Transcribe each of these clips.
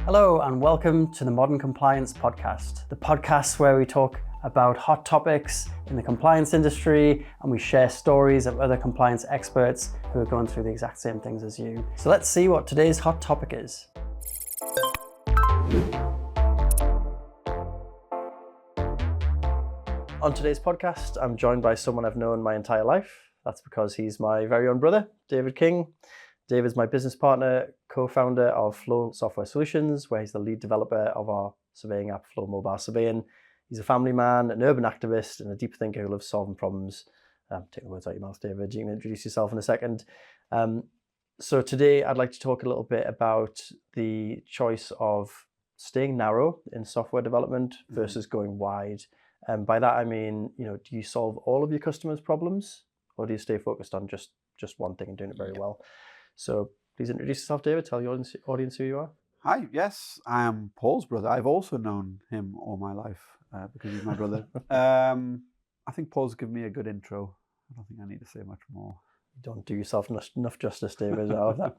Hello and welcome to the Modern Compliance Podcast, the podcast where we talk about hot topics in the compliance industry and we share stories of other compliance experts who are going through the exact same things as you. So let's see what today's hot topic is. On today's podcast, I'm joined by someone I've known my entire life. That's because he's my very own brother, David King. David's my business partner, co-founder of Flow Software Solutions, where he's the lead developer of our surveying app, Flow Mobile Surveying. He's a family man, an urban activist, and a deep thinker who loves solving problems. Take the words out of your mouth, David. You can introduce yourself in a second. So today I'd like to talk a little bit about the choice of staying narrow in software development versus going wide. And by that I mean, do you solve all of your customers' problems, or do you stay focused on just one thing and doing it very well? So please introduce yourself, David. Tell your audience who you are. Hi, yes, I am Paul's brother. I've also known him all my life because he's my brother. I think Paul's given me a good intro. I don't think I need to say much more. You don't do yourself enough justice, David, out of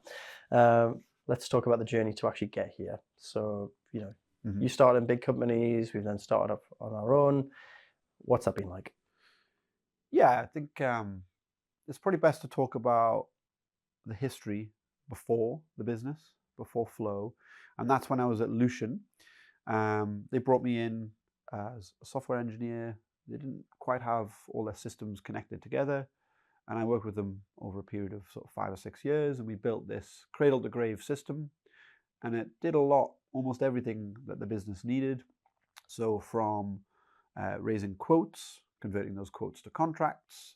that. Let's talk about the journey to actually get here. So, you started in big companies. We've then started up on our own. What's that been like? Yeah, I think it's probably best to talk about the history before the business, before Flow. And that's when I was at Lucian. They brought me in as a software engineer. They didn't quite have all their systems connected together. And I worked with them over a period of sort of 5 or 6 years. And we built this cradle to grave system. And it did almost everything that the business needed. So from raising quotes, converting those quotes to contracts,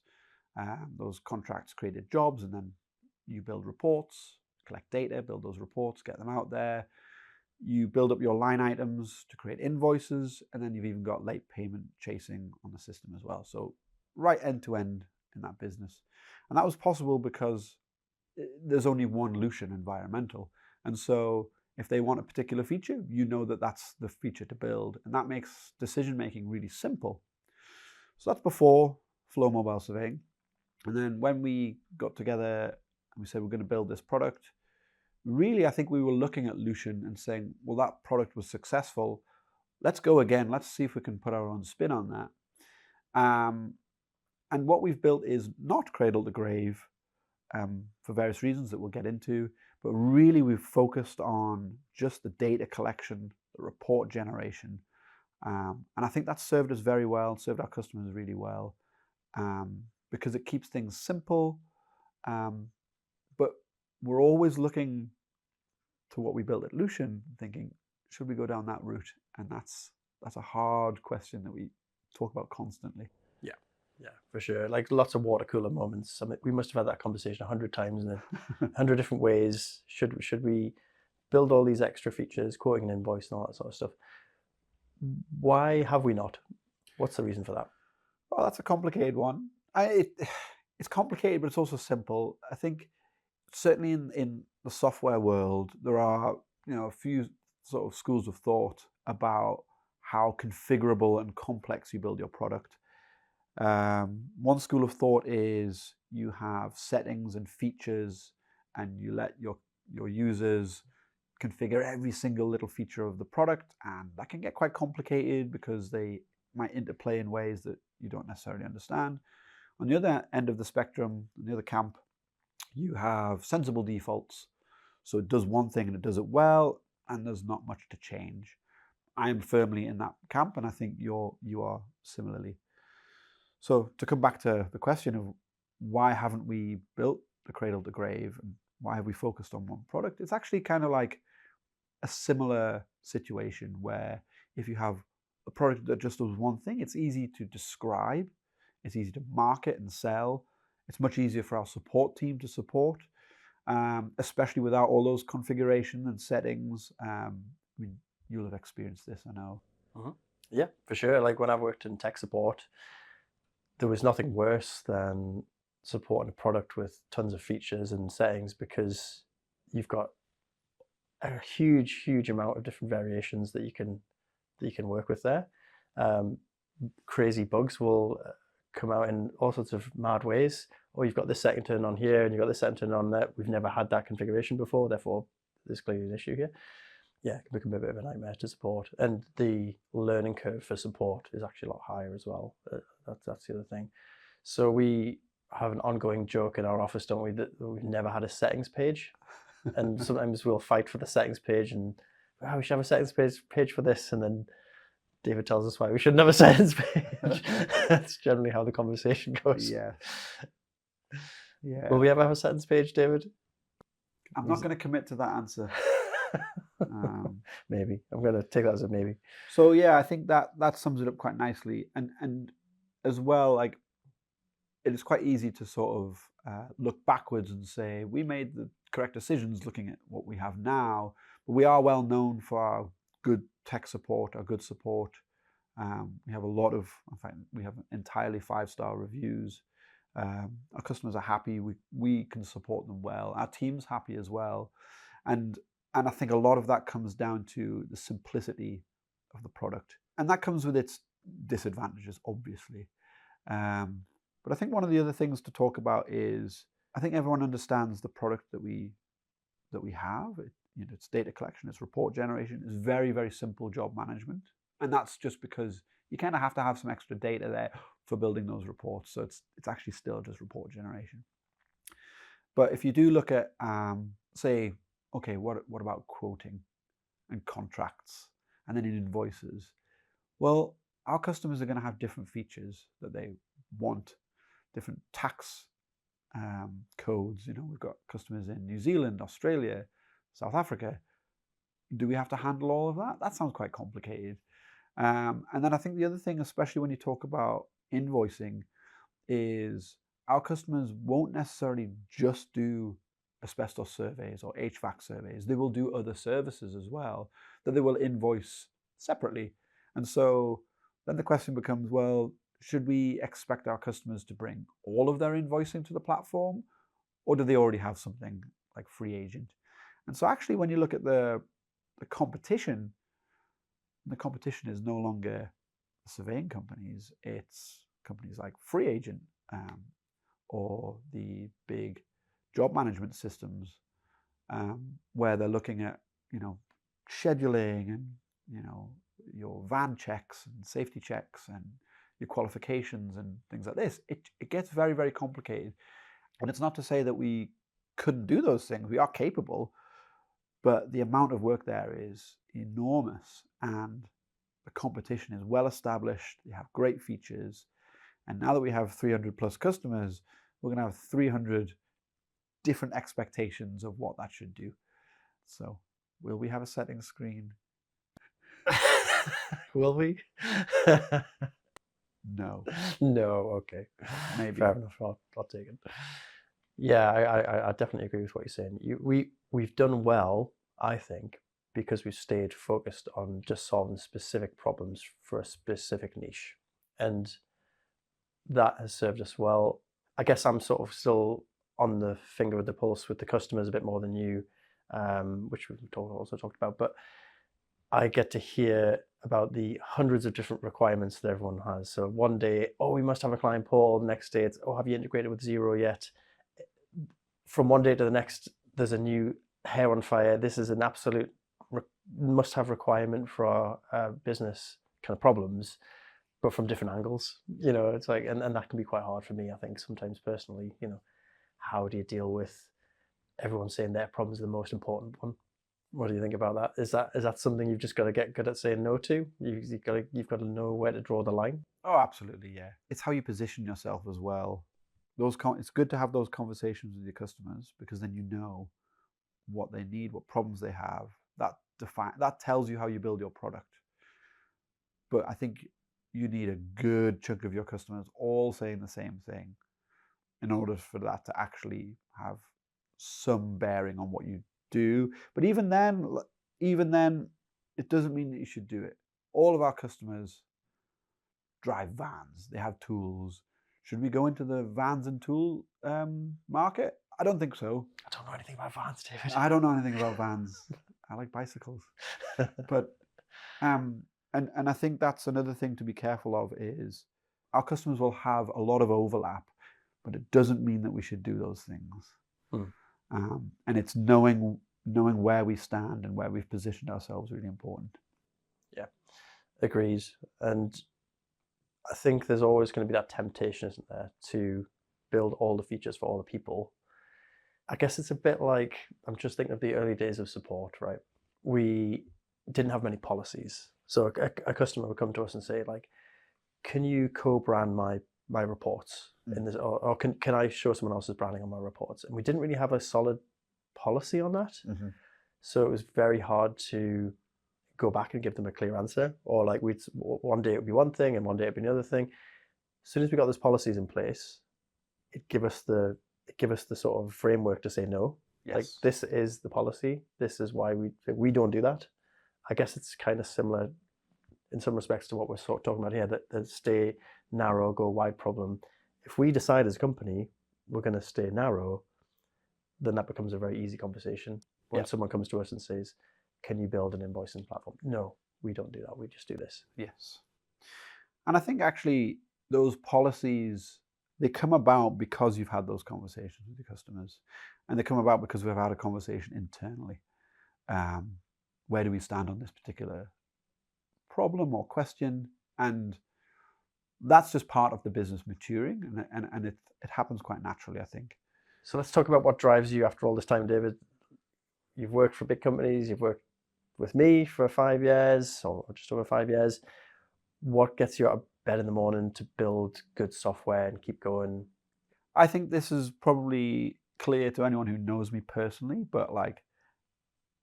those contracts created jobs, and then you build reports, collect data, build those reports, get them out there. You build up your line items to create invoices, and then you've even got late payment chasing on the system as well. So right end to end in that business. And that was possible because there's only one Lucian Environmental. And so if they want a particular feature, you know that that's the feature to build. And that makes decision-making really simple. So that's before Flow Mobile Surveying. And then when we got together, we said we're going to build this product. Really, I think we were looking at Lucian and saying, well, that product was successful. Let's go again. Let's see if we can put our own spin on that. And what we've built is not cradle to grave for various reasons that we'll get into, but really we've focused on just the data collection, the report generation. And I think that's served us very well, served our customers really well, because it keeps things simple. But we're always looking to what we built at Lucian, thinking, should we go down that route? And that's a hard question that we talk about constantly. Yeah, for sure. Like lots of water cooler moments. I mean, we must have had that conversation 100 times in 100 different ways. Should we build all these extra features, quoting an invoice and all that sort of stuff? Why have we not? What's the reason for that? Well, that's a complicated one. It's complicated, but it's also simple. I think certainly in the software world, there are a few sort of schools of thought about how configurable and complex you build your product. One school of thought is you have settings and features, and you let your users configure every single little feature of the product, and that can get quite complicated because they might interplay in ways that you don't necessarily understand. On the other end of the spectrum, on the other camp, you have sensible defaults. So it does one thing and it does it well, and there's not much to change. I am firmly in that camp, and I think you are similarly. So to come back to the question of why haven't we built the cradle to grave, and why have we focused on one product, it's actually kind of like a similar situation where if you have a product that just does one thing, it's easy to describe, it's easy to market and sell, it's much easier for our support team to support, especially without all those configuration and settings. I mean, you'll have experienced this, I know. Yeah, for sure. Like when I've worked in tech support, there was nothing worse than supporting a product with tons of features and settings, because you've got a huge amount of different variations that you can work with there. Crazy bugs will come out in all sorts of mad ways. Or you've got this setting turned on here and you've got this setting turned on there. We've never had that configuration before, therefore there's clearly an issue here. Yeah, it can become a bit of a nightmare to support, and the learning curve for support is actually a lot higher as well. That's the other thing. So we have an ongoing joke in our office, don't we, that we've never had a settings page, and sometimes we'll fight for the settings page, and we should have a settings page for this, and then David tells us why we shouldn't have a settings page. That's generally how the conversation goes. Yeah. Yeah. Will we ever have a settings page, David? I'm not going to commit to that answer. Maybe. I'm going to take that as a maybe. So yeah, I think that sums it up quite nicely. And as well, like, it is quite easy to sort of look backwards and say we made the correct decisions looking at what we have now. But we are well known for our good tech support, our good support. We have a lot of, in fact, we have entirely 5-star reviews. Our customers are happy. We can support them well. Our team's happy as well. And I think a lot of that comes down to the simplicity of the product. And that comes with its disadvantages, obviously. But I think one of the other things to talk about is, I think everyone understands the product that we have. It's data collection, it's report generation, it's very, very simple job management. And that's just because you kind of have to have some extra data there for building those reports. So it's actually still just report generation. But if you do look at, say, okay, what about quoting and contracts and then in invoices? Well, our customers are going to have different features that they want, different tax codes. We've got customers in New Zealand, Australia, South Africa. Do we have to handle all of that? That sounds quite complicated. And then I think the other thing, especially when you talk about invoicing, is our customers won't necessarily just do asbestos surveys or HVAC surveys. They will do other services as well that they will invoice separately. And so then the question becomes, well, should we expect our customers to bring all of their invoicing to the platform, or do they already have something like Free Agent? And so actually, when you look at the competition, the competition is no longer surveying companies. It's companies like Free Agent or the big job management systems where they're looking at, scheduling and, your van checks and safety checks and your qualifications and things like this. It gets very, very complicated. And it's not to say that we couldn't do those things. We are capable, but the amount of work there is enormous, and the competition is well established. They have great features. And now that we have 300 plus customers, we're going to have 300 different expectations of what that should do. So will we have a settings screen? Will we? No. No, okay. Maybe. Fair enough, I'll take it. Yeah, I definitely agree with what you're saying. We've done well, I think, because we've stayed focused on just solving specific problems for a specific niche. And that has served us well. I guess I'm sort of still on the finger of the pulse with the customers a bit more than you, which we've also talked about. But I get to hear about the hundreds of different requirements that everyone has. So one day, oh, we must have a client portal. The next day, it's, oh, have you integrated with Xero yet? From one day to the next, there's a new hair on fire. This is an absolute must-have requirement for our business kind of problems, but from different angles. It's like, and that can be quite hard for me, I think, sometimes personally. How do you deal with everyone saying their problem is the most important one? What do you think about that? Is that something you've just got to get good at saying no to? You've got to know where to draw the line. Oh, absolutely, yeah. It's how you position yourself as well. It's good to have those conversations with your customers, because then you know what they need, what problems they have. That tells you how you build your product. But I think you need a good chunk of your customers all saying the same thing in order for that to actually have some bearing on what you do. But even then, it doesn't mean that you should do it. All of our customers drive vans. They have tools. Should we go into the vans and tool market? I don't think so. I don't know anything about vans, David. I don't know anything about vans. I like bicycles. But and I think that's another thing to be careful of, is our customers will have a lot of overlap, but it doesn't mean that we should do those things. And it's knowing knowing where we stand and where we've positioned ourselves really important. Yeah, agreed. And I think there's always going to be that temptation, isn't there, to build all the features for all the people. I guess it's a bit like, I'm just thinking of the early days of support, right? We didn't have many policies. So a customer would come to us and say, like, can you co-brand my reports in this, or can I show someone else's branding on my reports? And we didn't really have a solid policy on that. Mm-hmm. So it was very hard to go back and give them a clear answer. Or like one day it would be one thing and one day it'd be another thing. As soon as we got those policies in place, it give us the sort of framework to say no. Yes. Like, this is the policy. This is why we don't do that. I guess it's kind of similar in some respects to what we're sort of talking about here, that the stay narrow, go wide problem. If we decide as a company we're going to stay narrow, then that becomes a very easy conversation. When someone comes to us and says, can you build an invoicing platform? No, we don't do that. We just do this. Yes. And I think actually those policies, they come about because you've had those conversations with your customers, and they come about because we've had a conversation internally. Where do we stand on this particular problem or question? And that's just part of the business maturing, and it happens quite naturally, I think. So let's talk about what drives you after all this time, David. You've worked for big companies, you've worked with me for 5 years, or just over 5 years. What gets you out of bed in the morning to build good software and keep going? I think this is probably clear to anyone who knows me personally, but like,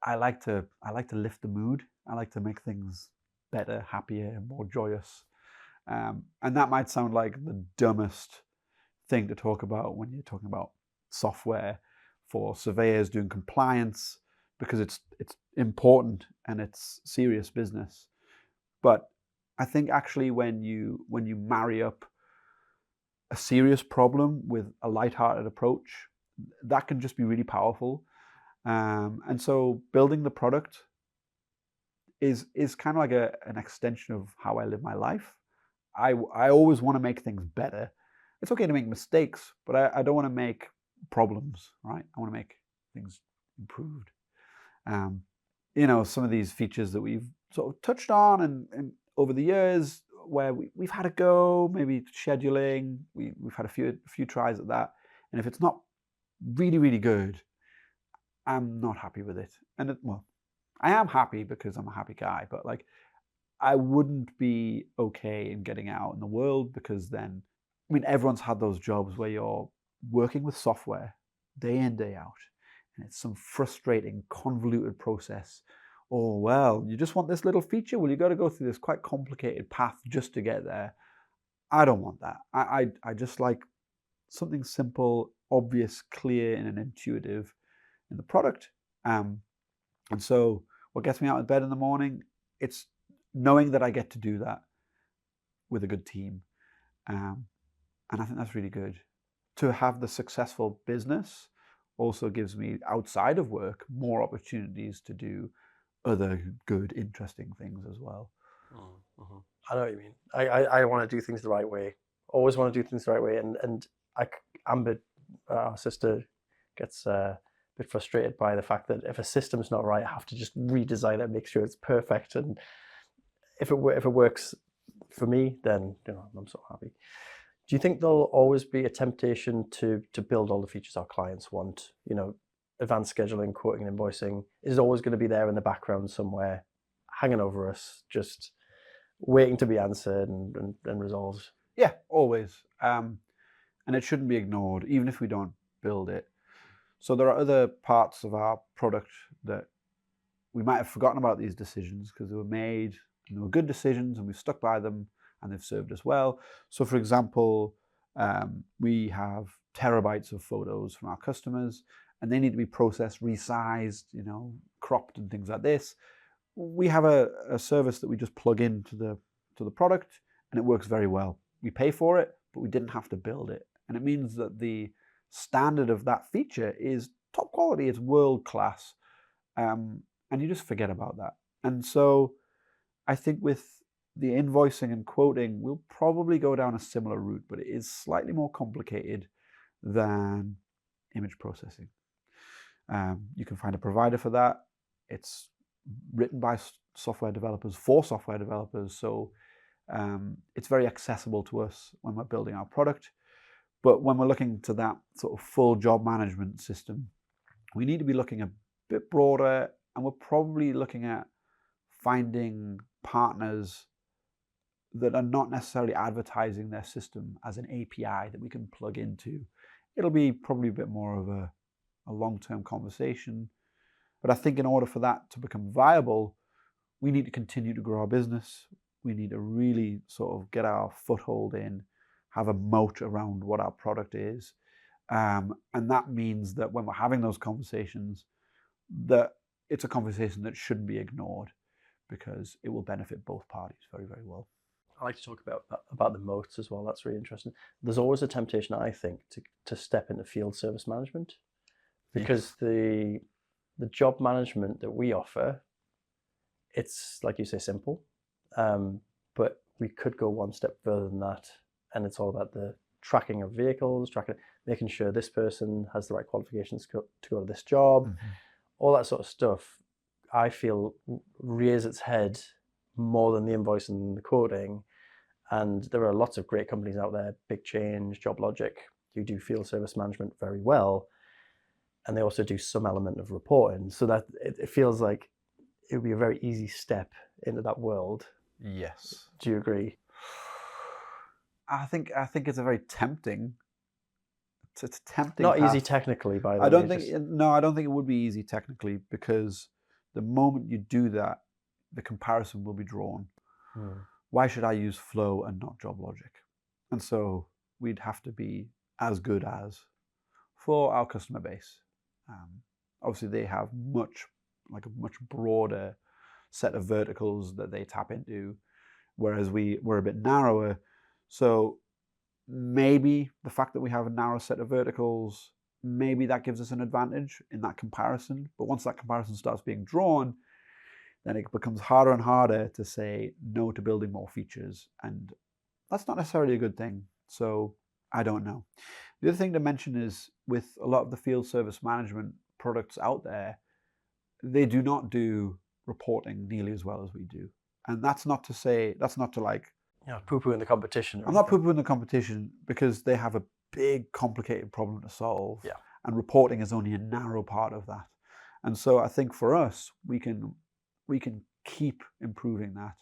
I like to lift the mood. I like to make things better, happier, more joyous. And that might sound like the dumbest thing to talk about when you're talking about software for surveyors doing compliance, because it's important and it's serious business. But I think actually when you marry up a serious problem with a lighthearted approach, that can just be really powerful. And so building the product is kind of like an extension of how I live my life. I always want to make things better. It's okay to make mistakes, but I don't want to make problems, right? I want to make things improved. Some of these features that we've sort of touched on and over the years, where we've had a go, maybe scheduling, we've had a few tries at that. And if it's not really, really good, I'm not happy with it. And I am happy because I'm a happy guy, but like, I wouldn't be okay in getting out in the world, because then, everyone's had those jobs where you're working with software day in, day out, and it's some frustrating, convoluted process. Oh, well, you just want this little feature? Well, you got to go through this quite complicated path just to get there. I don't want that. I just like something simple, obvious, clear, and intuitive in the product. And so what gets me out of bed in the morning, it's knowing that I get to do that with a good team. And I think that's really good. To have the successful business also gives me, outside of work, more opportunities to do other good, interesting things as well. Mm-hmm. I know what you mean. I want to do things the right way. Always want to do things the right way. And Amber, our sister, gets a bit frustrated by the fact that if a system's not right, I have to just redesign it, make sure it's perfect. And if it works for me, then I'm so happy. Do you think there'll always be a temptation to build all the features our clients want? Advanced scheduling, quoting, and invoicing is always going to be there in the background somewhere, hanging over us, just waiting to be answered and resolved. Yeah, always. And it shouldn't be ignored, even if we don't build it. So there are other parts of our product that we might have forgotten about these decisions because they were made and they were good decisions and we've stuck by them and they've served us well. So for example, we have terabytes of photos from our customers and they need to be processed, resized, cropped and things like this. We have a service that we just plug into the product and it works very well. We pay for it, but we didn't have to build it. And it means that the standard of that feature is top quality, it's world class. And you just forget about that. And so I think with the invoicing and quoting, we'll probably go down a similar route, but it is slightly more complicated than image processing. You can find a provider for that. It's written by software developers for software developers, so it's very accessible to us when we're building our product. But when we're looking to that sort of full job management system, we need to be looking a bit broader, and we're probably looking at finding partners that are not necessarily advertising their system as an API that we can plug into. It'll be probably a bit more of a long-term conversation. But I think in order for that to become viable, we need to continue to grow our business. We need to really sort of get our foothold in, have a moat around what our product is. And that means that when we're having those conversations, that it's a conversation that shouldn't be ignored, because it will benefit both parties very, very well. I like to talk about the moats as well. That's really interesting. There's always a temptation, I think, to step into field service management, because the job management that we offer, it's like you say, simple, but we could go one step further than that, and it's all about the tracking of vehicles, making sure this person has the right qualifications to go to this job, all that sort of stuff. I feel rears its head more than the invoicing and the quoting. And there are lots of great companies out there, Big Change, JobLogic, who do field service management very well. And they also do some element of reporting, so that it feels like it would be a very easy step into that world. Yes. Do you agree? I think it's a very tempting. It's tempting. Not path. Easy technically, by the way. I don't think it would be easy technically, because the moment you do that, the comparison will be drawn. Why should I use Flow and not JobLogic? And so we'd have to be as good as for our customer base. Obviously, they have a much broader set of verticals that they tap into, whereas we're a bit narrower. So maybe the fact that we have a narrow set of verticals, maybe that gives us an advantage in that comparison. But once that comparison starts being drawn, then it becomes harder and harder to say no to building more features. And that's not necessarily a good thing. So I don't know. The other thing to mention is, with a lot of the field service management products out there, they do not do reporting nearly as well as we do. And that's not to like, poo-poo in the competition. I'm not poo-pooing the competition, because they have a big, complicated problem to solve. Yeah. And reporting is only a narrow part of that. And so I think for us, we can keep improving that.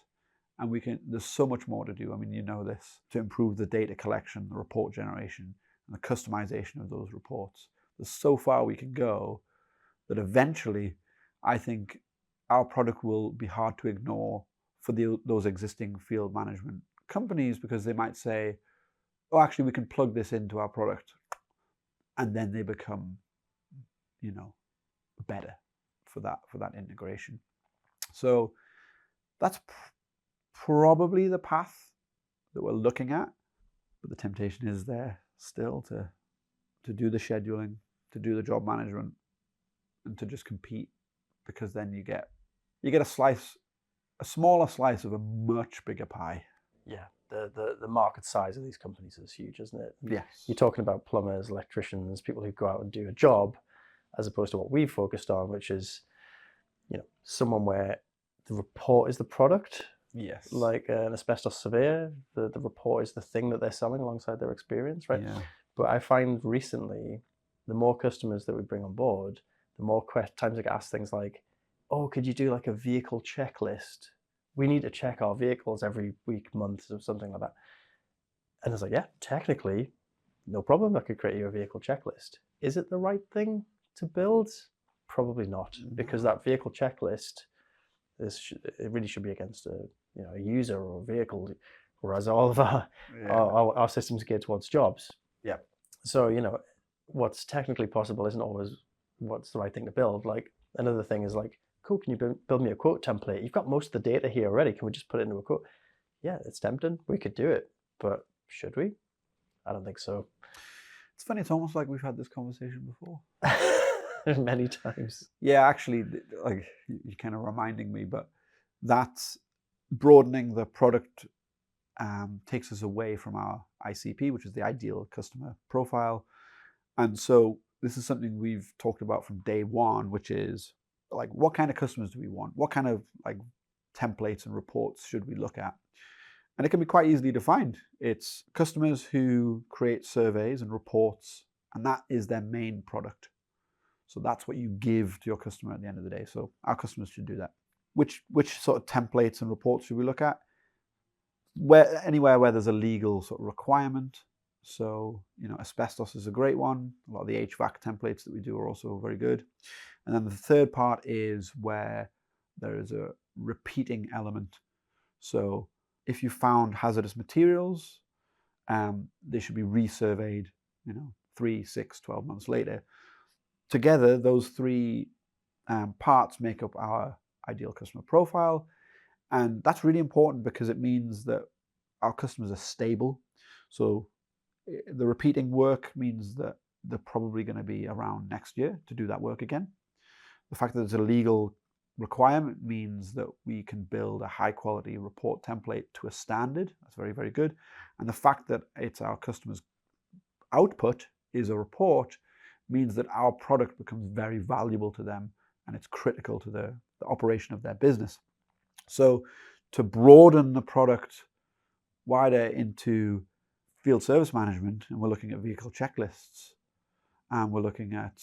And there's so much more to do. I mean, you know this, to improve the data collection, the report generation, and the customization of those reports. There's so far we can go that eventually, I think our product will be hard to ignore for those existing field management companies, because they might say, oh, actually, we can plug this into our product. And then they become, better for that integration. So that's probably the path that we're looking at. But the temptation is there still to do the scheduling, to do the job management, and to just compete, because then you get a smaller slice of a much bigger pie. Yeah, the market size of these companies is huge, isn't it? Yes. You're talking about plumbers, electricians, people who go out and do a job, as opposed to what we've focused on, which is, someone where the report is the product. Yes. Like an asbestos surveyor, the report is the thing that they're selling alongside their experience, right? Yeah. But I find recently, the more customers that we bring on board, the more times I get asked things like, oh, could you do like a vehicle checklist? We need to check our vehicles every week, month, or something like that. And I was like, yeah, technically, no problem. I could create you a vehicle checklist. Is it the right thing to build? Probably not, because that vehicle checklist it really should be against a user or a vehicle, whereas all of our systems geared towards jobs. Yeah. So what's technically possible isn't always what's the right thing to build. Like, another thing is like, cool, can you build me a quote template? You've got most of the data here already. Can we just put it into a quote? Yeah, it's tempting. We could do it, but should we? I don't think so. It's funny. It's almost like we've had this conversation before. Many times. Yeah, actually, like, you're kind of reminding me, but that's broadening the product takes us away from our ICP, which is the ideal customer profile. And so this is something we've talked about from day one, which is like, what kind of customers do we want? What kind of like templates and reports should we look at? And it can be quite easily defined. It's customers who create surveys and reports, and that is their main product. So that's what you give to your customer at the end of the day. So our customers should do that. Which sort of templates and reports should we look at? Anywhere where there's a legal sort of requirement. So, asbestos is a great one. A lot of the HVAC templates that we do are also very good. And then the third part is where there is a repeating element. So if you found hazardous materials, they should be resurveyed, 3, 6, 12 months later. Together, those three parts make up our ideal customer profile. And that's really important because it means that our customers are stable. So the repeating work means that they're probably going to be around next year to do that work again. The fact that there's a legal requirement means that we can build a high quality report template to a standard. That's very, very good. And the fact that it's our customers' output is a report means that our product becomes very valuable to them, and it's critical to the operation of their business. So to broaden the product wider into field service management, and we're looking at vehicle checklists, and we're looking at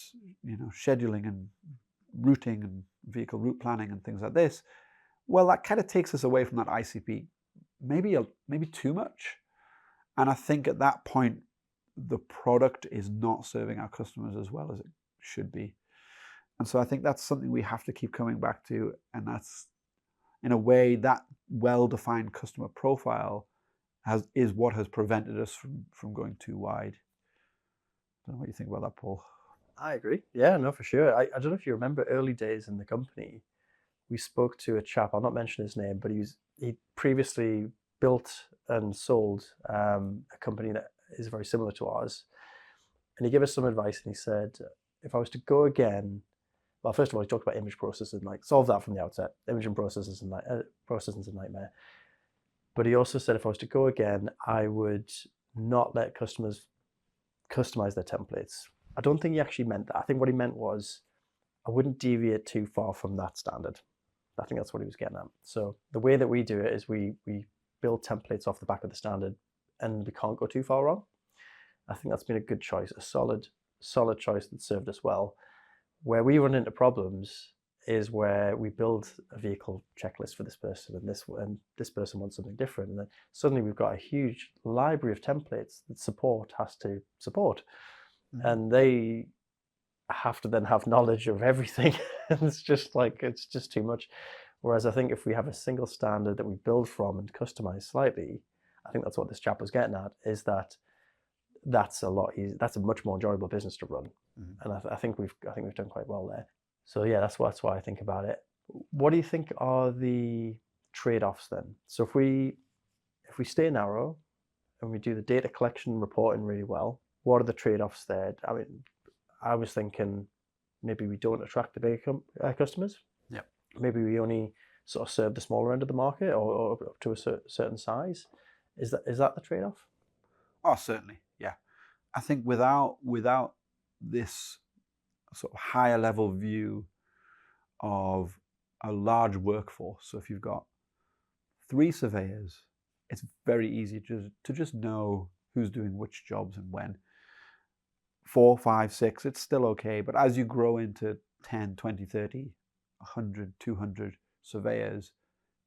scheduling and routing and vehicle route planning and things like this, well, that kind of takes us away from that ICP, maybe too much. And I think at that point, the product is not serving our customers as well as it should be. And so I think that's something we have to keep coming back to. And that's, in a way, that well-defined customer profile is what has prevented us from going too wide. I don't know what you think about that, Paul. I agree. Yeah, no, for sure. I don't know if you remember early days in the company, we spoke to a chap, I'll not mention his name, but he previously built and sold a company that is very similar to ours. And he gave us some advice, and he said, if I was to go again, well, first of all, he talked about image processing, like solve that from the outset. Imaging processing is a nightmare. But he also said if I was to go again, I would not let customers customize their templates. I don't think he actually meant that. I think what he meant was I wouldn't deviate too far from that standard. I think that's what he was getting at. So the way that we do it is we build templates off the back of the standard, and we can't go too far wrong. I think that's been a good choice, a solid choice that served us well. Where we run into problems is where we build a vehicle checklist for this person, and this person wants something different, and then suddenly we've got a huge library of templates that support has to support, and they have to then have knowledge of everything. And it's just too much. Whereas I think if we have a single standard that we build from and customize slightly, I think that's what this chap was getting at, is that that's a lot easier. That's a much more enjoyable business to run. And I think we've done quite well there. So yeah, that's why I think about it. What do you think are the trade-offs then? So if we stay narrow and we do the data collection and reporting really well, what are the trade-offs there? I mean, I was thinking maybe we don't attract the bigger customers. Yeah. Maybe we only sort of serve the smaller end of the market, or up to a certain size. Is that the trade-off? Oh, certainly. Yeah. I think without this sort of higher level view of a large workforce, so if you've got 3 surveyors, it's very easy to just know who's doing which jobs and when. 4, 5, 6, it's still okay. But as you grow into 10, 20, 30, 100, 200 surveyors,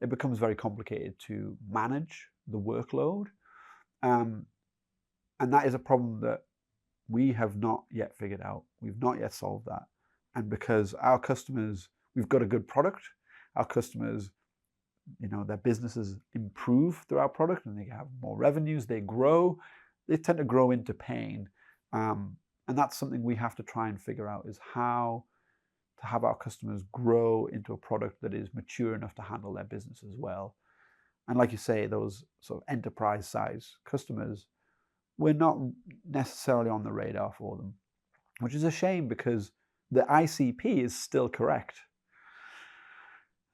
it becomes very complicated to manage the workload. And that is a problem that we have not yet figured out. We've not yet solved that. And because our customers, we've got a good product, our customers, their businesses improve through our product, and they have more revenues, they grow, they tend to grow into pain. And that's something we have to try and figure out, is how to have our customers grow into a product that is mature enough to handle their business as well. And like you say, those sort of enterprise size customers, we're not necessarily on the radar for them, which is a shame because the ICP is still correct.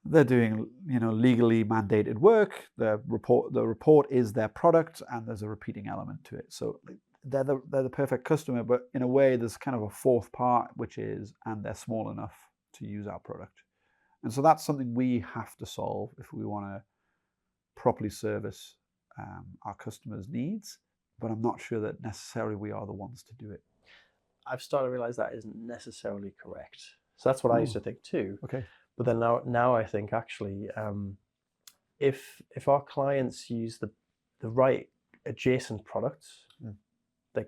They're doing, legally mandated work. The report is their product, and there's a repeating element to it. So they're the perfect customer, but in a way there's kind of a fourth part, which is, and they're small enough to use our product. And so that's something we have to solve if we want to properly service our customers' needs. But I'm not sure that necessarily we are the ones to do it. I've started to realize that isn't necessarily correct. So that's what I used to think too. Okay. But then now I think actually, if our clients use the right adjacent products,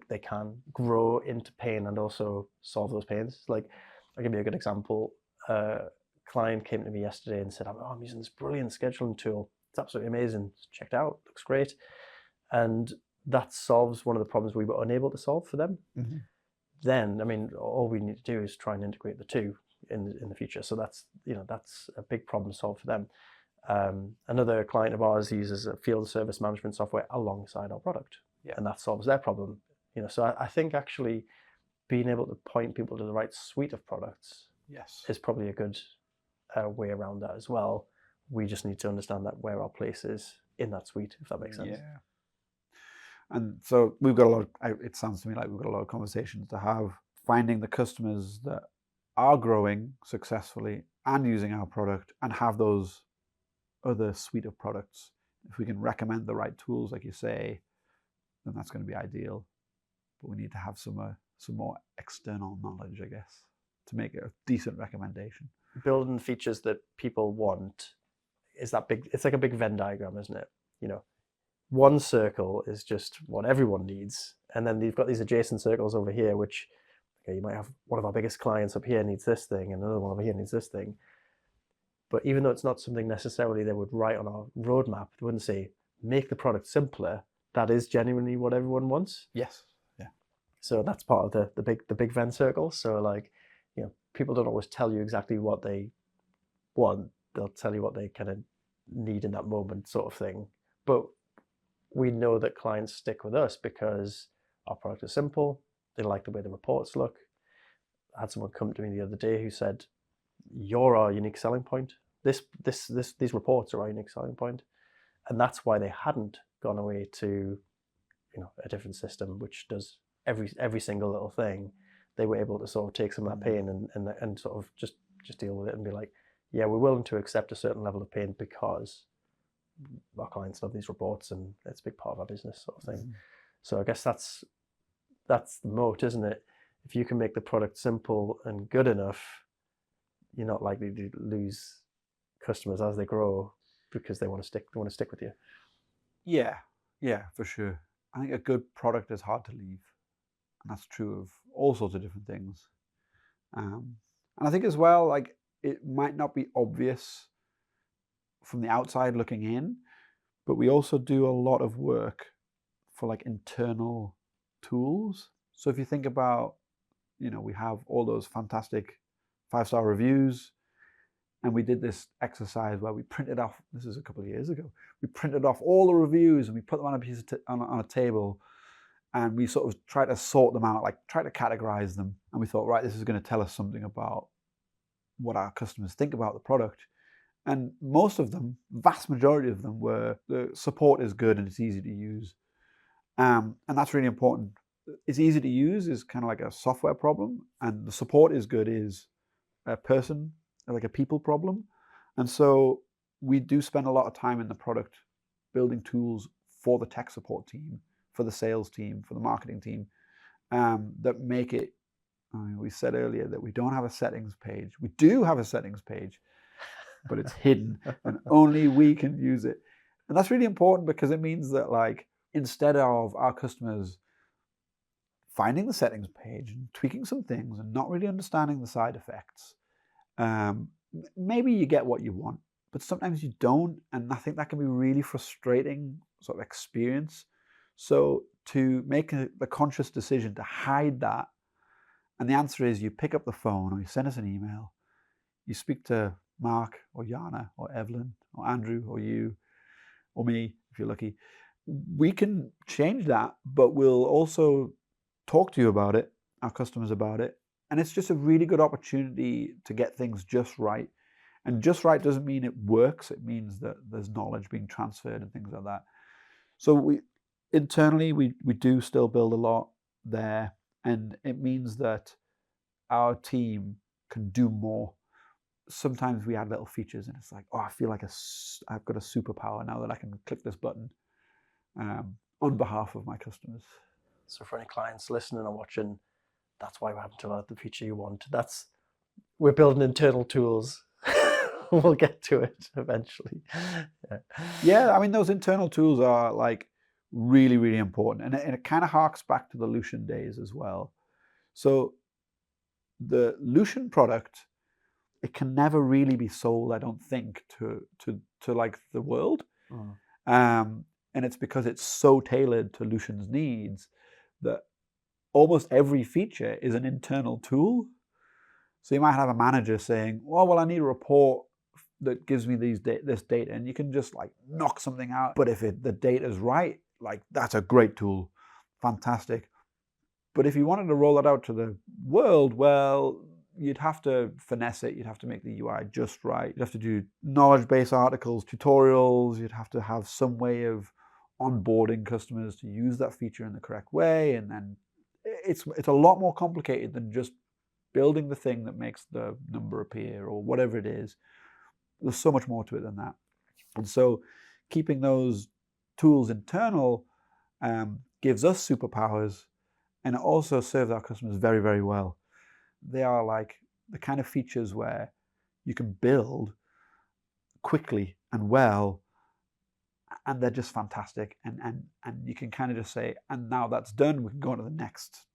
they can grow into pain and also solve those pains. Like, I'll give you a good example. A client came to me yesterday and said, I'm using this brilliant scheduling tool. It's absolutely amazing. It's checked out, looks great. And that solves one of the problems we were unable to solve for them. Mm-hmm. Then, I mean, all we need to do is try and integrate the two in the future. So that's a big problem solved for them. Another client of ours uses a field service management software alongside our product, and that solves their problem. So I think actually being able to point people to the right suite of products is probably a good way around that as well. We just need to understand that where our place is in that suite, if that makes sense. Yeah. And so we've got a lot it sounds to me like we've got a lot of conversations to have, finding the customers that are growing successfully and using our product and have those other suite of products. If we can recommend the right tools, like you say, then that's going to be ideal. But we need to have some more external knowledge, I guess, to make it a decent recommendation. Building features that people want is that big. It's like a big Venn diagram, isn't it? One circle is just what everyone needs, and then you've got these adjacent circles over here, which you might have one of our biggest clients up here needs this thing, and another one over here needs this thing. But even though it's not something necessarily they would write on our roadmap, they wouldn't say, make the product simpler. That is genuinely what everyone wants. Yes. Yeah. So that's part of the big Venn circle. So people don't always tell you exactly what they want. They'll tell you what they kind of need in that moment, sort of thing. But we know that clients stick with us because our product is simple. They like the way the reports look. I had someone come to me the other day who said, "You're our unique selling point. These reports are our unique selling point," and that's why they hadn't gone away to, a different system which does every single little thing. They were able to sort of take some of that pain and sort of just deal with it and be like, yeah, we're willing to accept a certain level of pain because our clients love these reports and it's a big part of our business, sort of thing. Mm-hmm. So I guess that's the moat, isn't it? If you can make the product simple and good enough, you're not likely to lose customers as they grow because they want to stick with you. Yeah, for sure. I think a good product is hard to leave, and that's true of all sorts of different things. And I think as well, like, it might not be obvious from the outside looking in, but we also do a lot of work for like internal tools. So if you think about, we have all those fantastic 5-star reviews, and we did this exercise where we printed off, this is a couple of years ago, we printed off all the reviews and we put them on a piece of on a table, and we sort of tried to sort them out, like try to categorize them. And we thought, right, this is going to tell us something about what our customers think about the product. And most of them, vast majority of them, were the support is good and it's easy to use. And that's really important. It's easy to use is kind of like a software problem, and the support is good is a person, like a people problem. And so we do spend a lot of time in the product building tools for the tech support team, for the sales team, for the marketing team, that make it, we said earlier that we don't have a settings page. We do have a settings page, but it's hidden and only we can use it. And that's really important because it means that, like, instead of our customers finding the settings page and tweaking some things and not really understanding the side effects, maybe you get what you want, but sometimes you don't. And I think that can be really frustrating sort of experience. So to make the conscious decision to hide that, and the answer is you pick up the phone or you send us an email, you speak to Mark or Jana or Evelyn or Andrew or you or me, if you're lucky. We can change that, but we'll also talk to you about it, our customers about it. And it's just a really good opportunity to get things just right. And just right doesn't mean it works. It means that there's knowledge being transferred and things like that. So Internally, we do still build a lot there, and it means that our team can do more. Sometimes we add little features, and it's like, oh, I feel like I've got a superpower now that I can click this button on behalf of my customers. So for any clients listening or watching, that's why we haven't developed the feature you want. We're building internal tools. We'll get to it eventually. Yeah, I mean, those internal tools are like really, really important. And it kind of harks back to the Lucian days as well. So the Lucian product, it can never really be sold, I don't think, to like the world. And it's because it's so tailored to Lucian's needs that almost every feature is an internal tool. So you might have a manager saying, well, I need a report that gives me this data, and you can just like knock something out. But if the data is right, like that's a great tool, fantastic. But if you wanted to roll it out to the world, well, you'd have to finesse it. You'd have to make the UI just right. You'd have to do knowledge base articles, tutorials. You'd have to have some way of onboarding customers to use that feature in the correct way. And then it's a lot more complicated than just building the thing that makes the number appear or whatever it is. There's so much more to it than that. And so keeping those tools internal gives us superpowers, and it also serves our customers very, very well. They are like the kind of features where you can build quickly and well, and they're just fantastic. And you can kind of just say, and now that's done, we can go on to the next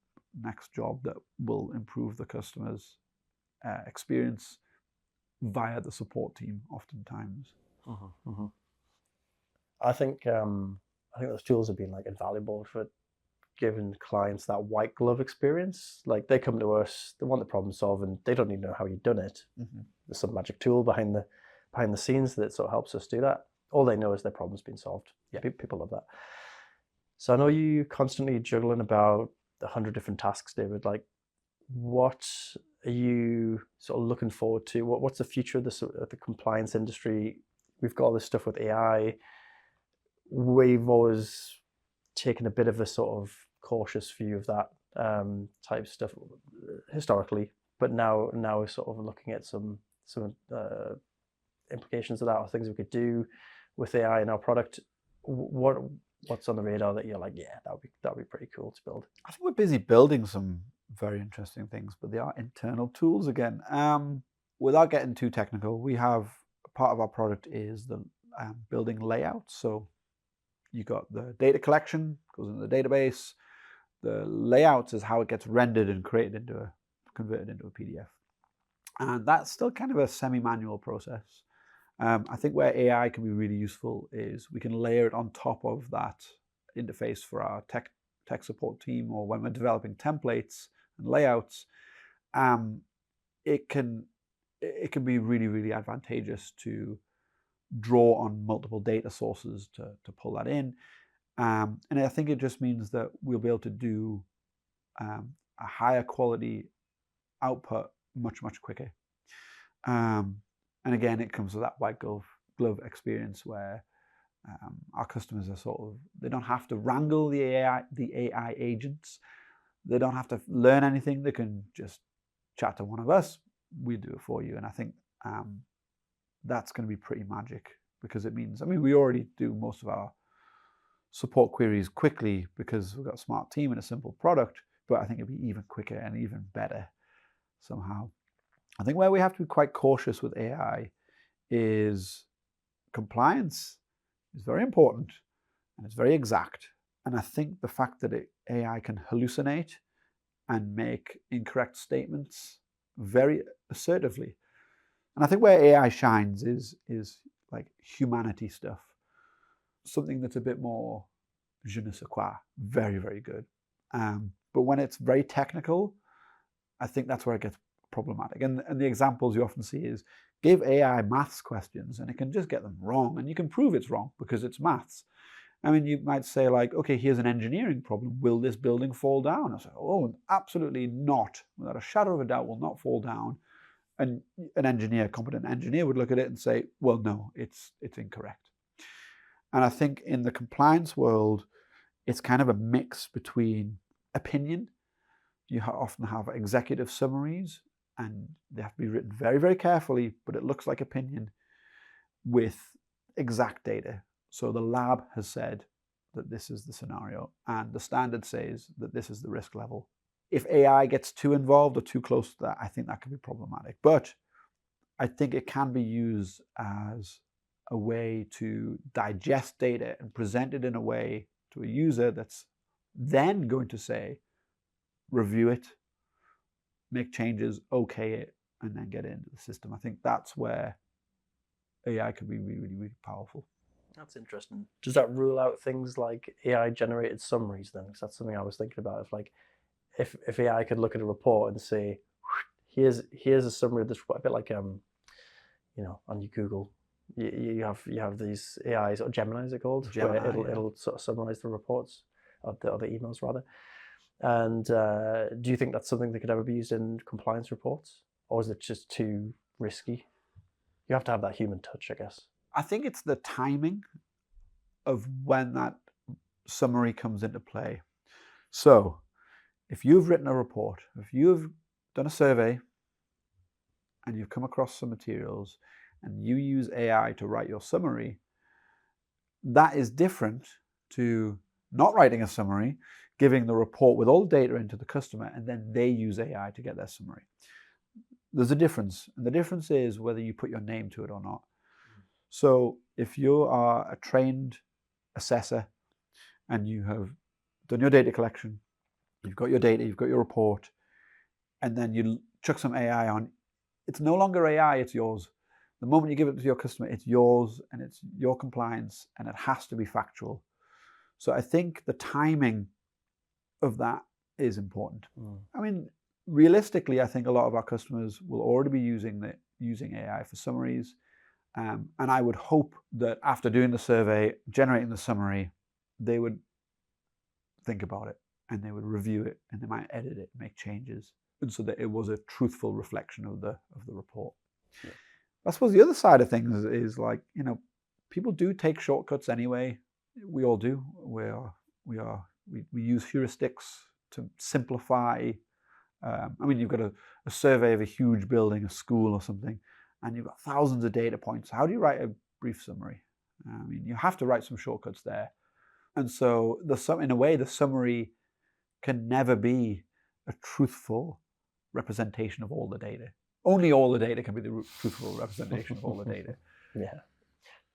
job that will improve the customer's experience via the support team oftentimes. I think those tools have been like invaluable for giving clients that white glove experience. Like they come to us, they want the problem solving, they don't even know how you've done it. There's some magic tool behind the scenes that sort of helps us do that. All they know is their problem's been solved. Yeah, people love that. So I know you constantly juggling about 100 different tasks, David. Like, what are you sort of looking forward to? What's the future of the compliance industry? We've got all this stuff with AI. We've always taken a bit of a sort of cautious view of that type of stuff historically, but now we're sort of looking at some implications of that, or things we could do with AI in our product. What's on the radar that you're like, yeah, that'd be pretty cool to build? I think we're busy building some very interesting things, but they are internal tools again. Without getting too technical, we have part of our product is the building layouts. So you got the data collection, goes into the database. The layouts is how it gets rendered and converted into a PDF. And that's still kind of a semi-manual process. I think where AI can be really useful is we can layer it on top of that interface for our tech support team, or when we're developing templates and layouts. It can be really, really advantageous to draw on multiple data sources to pull that in. And I think it just means that we'll be able to do a higher quality output much, much quicker. And again, it comes with that white glove experience where our customers are they don't have to wrangle the AI agents. They don't have to learn anything. They can just chat to one of us. We do it for you. And I think that's going to be pretty magic, because it means, we already do most of our support queries quickly because we've got a smart team and a simple product, but I think it'd be even quicker and even better somehow. I think where we have to be quite cautious with AI is compliance is very important and it's very exact. And I think the fact that AI can hallucinate and make incorrect statements very assertively. And I think where AI shines is like humanity stuff. Something that's a bit more je ne sais quoi, very, very good. But when it's very technical, I think that's where it gets problematic. And the examples you often see is give AI maths questions and it can just get them wrong, and you can prove it's wrong because it's maths. You might say like, okay, here's an engineering problem. Will this building fall down? I say, oh, absolutely not. Without a shadow of a doubt, will not fall down. And a competent engineer would look at it and say, well, no, it's incorrect. And I think in the compliance world, it's kind of a mix between opinion. You often have executive summaries, and they have to be written very, very carefully, but it looks like opinion with exact data. So the lab has said that this is the scenario, and the standard says that this is the risk level. If AI gets too involved or too close to that, I think that can be problematic. But I think it can be used as a way to digest data and present it in a way to a user that's then going to say, review it, make changes, okay it, and then get it into the system. I think that's where AI could be really, really, really powerful. That's interesting. Does that rule out things like AI generated summaries then? Because that's something I was thinking about. If AI could look at a report and say, here's a summary of this report, a bit like on your Google, you have these AIs, or Gemini is it called, Gemini, where it'll sort of summarize the reports of the other emails rather. And do you think that's something that could ever be used in compliance reports, or is it just too risky? You have to have that human touch, I guess. I think it's the timing of when that summary comes into play. So if you've written a report, if you've done a survey and you've come across some materials and you use AI to write your summary, that is different to not writing a summary, giving the report with all the data into the customer, and then they use AI to get their summary. There's a difference, and the difference is whether you put your name to it or not. So if you are a trained assessor and you have done your data collection, you've got your data, you've got your report, and then you chuck some AI on, it's no longer AI, it's yours. The moment you give it to your customer, it's yours and it's your compliance, and it has to be factual. So I think the timing of that is important. I mean, realistically, I think a lot of our customers will already be using AI for summaries. And I would hope that after doing the survey, generating the summary, they would think about it and they would review it and they might edit it, make changes, and so that it was a truthful reflection of the report. Yeah. I suppose the other side of things is like, people do take shortcuts anyway. We all do. We use heuristics to simplify. I mean, you've got a survey of a huge building, a school or something, and you've got thousands of data points. How do you write a brief summary? I mean, you have to write some shortcuts there. And so in a way, the summary can never be a truthful representation of all the data. Only all the data can be the truthful representation of all the data.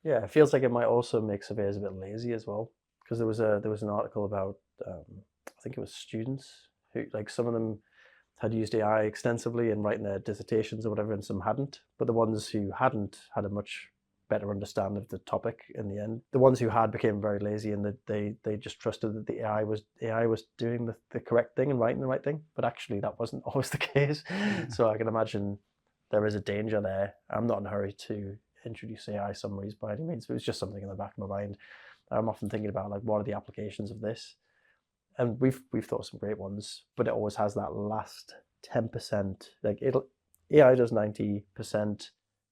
Yeah, it feels like it might also make surveyors a bit lazy as well, because there was an article about I think it was students who, like, some of them had used AI extensively in writing their dissertations or whatever, and some hadn't. But the ones who hadn't had a much better understanding of the topic in the end. The ones who had became very lazy, and that they just trusted that the AI was doing the correct thing and writing the right thing. But actually, that wasn't always the case. So I can imagine there is a danger there. I'm not in a hurry to introduce AI summaries by any means, but it's just something in the back of my mind. I'm often thinking about, like, what are the applications of this? And we've thought of some great ones, but it always has that last 10%. Like, AI does 90%.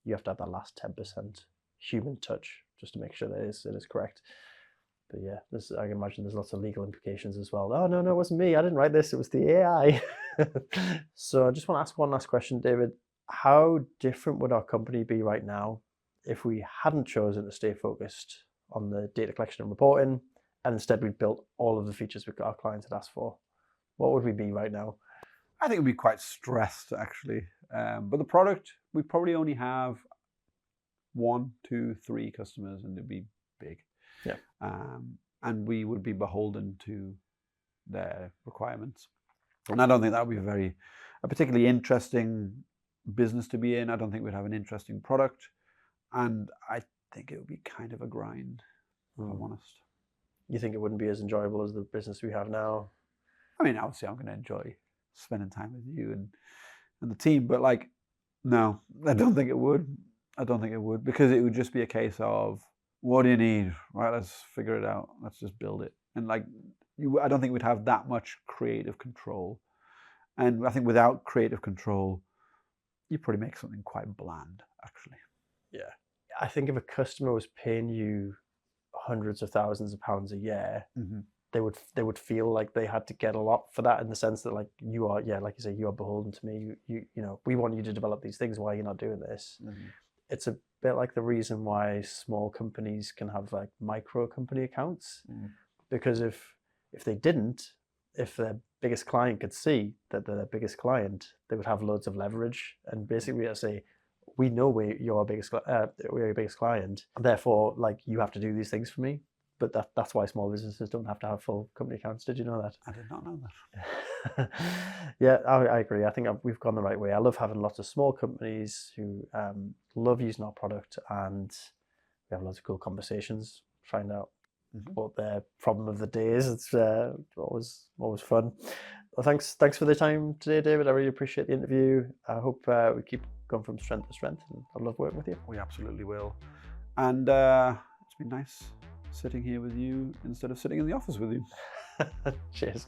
You have to have that last 10% human touch just to make sure that it is correct. But yeah, I can imagine there's lots of legal implications as well. Oh, no, it wasn't me. I didn't write this. It was the AI. So I just want to ask one last question, David. How different would our company be right now if we hadn't chosen to stay focused on the data collection and reporting, and instead we built all of the features our clients had asked for? What would we be right now? I think we'd be quite stressed, actually. But the product, we probably only have 1, 2, 3 customers, and it'd be big. Yeah. And we would be beholden to their requirements. And I don't think that would be a particularly interesting business to be in. I don't think we'd have an interesting product. And I think it would be kind of a grind, if I'm honest. You think it wouldn't be as enjoyable as the business we have now? I mean, obviously I'm going to enjoy spending time with you and the team, but like, no, I don't think it would. I don't think it would, because it would just be a case of, what do you need? Right, let's figure it out. Let's just build it. And like, I don't think we'd have that much creative control. And I think without creative control, you probably make something quite bland, actually. Yeah. I think if a customer was paying you hundreds of thousands of pounds a year, they would feel like they had to get a lot for that, in the sense that, like, you are, yeah, like you say, you are beholden to me. You know, we want you to develop these things. Why are you not doing this? Mm-hmm. It's a bit like the reason why small companies can have like micro company accounts, because if they didn't, if their biggest client could see that they're their biggest client, they would have loads of leverage, and basically say, we know we're your biggest client, therefore, like, you have to do these things for me. But that's why small businesses don't have to have full company accounts. Did you know that? I did not know that. Yeah, I agree. I think we've gone the right way. I love having lots of small companies who love using our product, and we have lots of cool conversations, find out what their problem of the day is. It's always fun. Well, thanks for the time today, David. I really appreciate the interview. I hope we keep going from strength to strength, and I love working with you. We absolutely will. And it's been nice sitting here with you instead of sitting in the office with you. Cheers.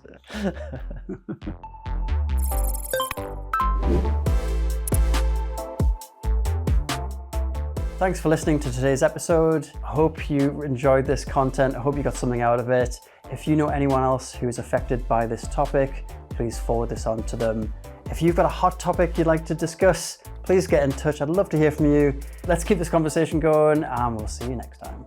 Thanks for listening to today's episode. I hope you enjoyed this content. I hope you got something out of it. If you know anyone else who is affected by this topic, please forward this on to them. If you've got a hot topic you'd like to discuss, please get in touch. I'd love to hear from you. Let's keep this conversation going, and we'll see you next time.